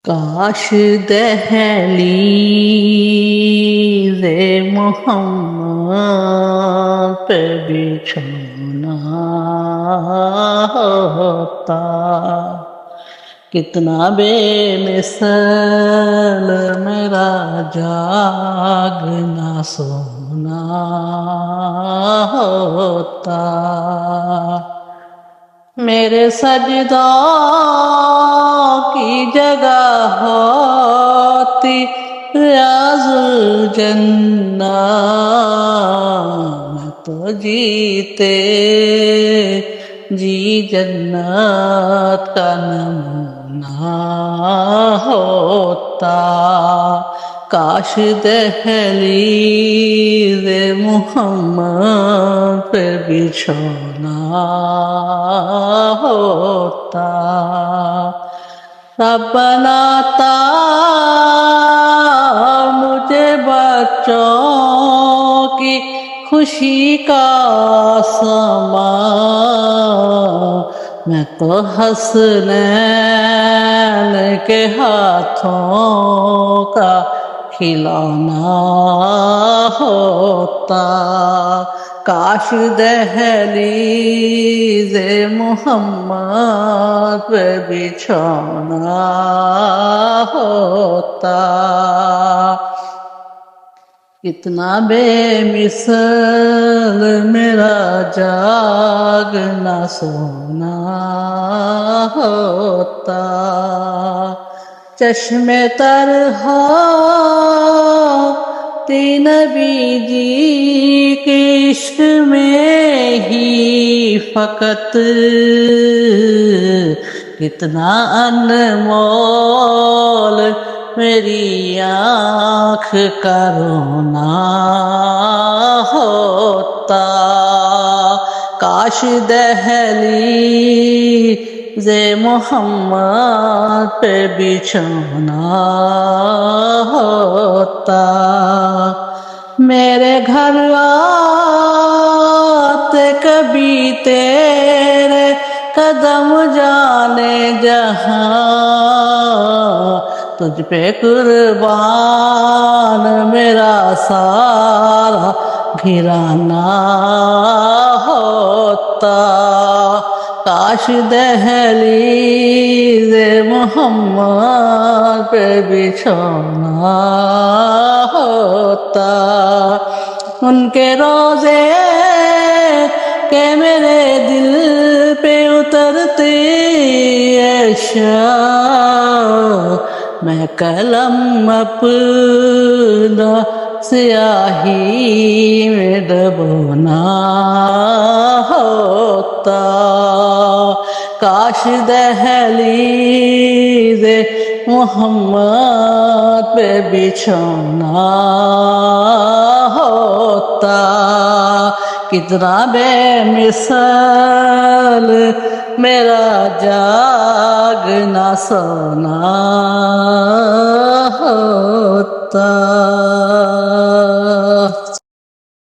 کاش دہلیز محمد پہ بچھونا ہوتا، کتنا بے مثل میرا جاگنا سونا ہوتا، میرے سجدہ کی جگہ ہوتی ریاض الجنہ، میں تو جیتے جی جنت کا نمونہ ہوتا، کاش دہلیز محمد پہ بچھونا ہوتا، ربنا عطا مجھے بچوں کی خوشی کا سامان، میں تو حسنین کے ہاتھوں کا کھلونا ہوتا، کاش دہلیز محمد پہ بچھونا ہوتا، کتنا بے مثل میرا جاگنا سونا ہوتا، چشم تر ہوتی نبی جی کے عشق میں ہی فقط، کتنا انمول میری آنکھ کا رونا ہوتا، کاش دہلیز محمد پہ بچھونا ہوتا، میرے گھر آتے کبھی تیرے قدم جانے جہاں، تجھ پہ قربان میرا سارا گھرانہ ہوتا، کاش دہلیز محمد پہ بچھونا ہوتا، ان کے روضے کہ میرے دل پہ اترتے عشاء، میں قلم اپنا سیاہی میں ڈبونا ہوتا، کاش دہلیز محمد پہ بچھونا ہوتا، کتنا بے مثل میرا جاگنا سونا ہوتا۔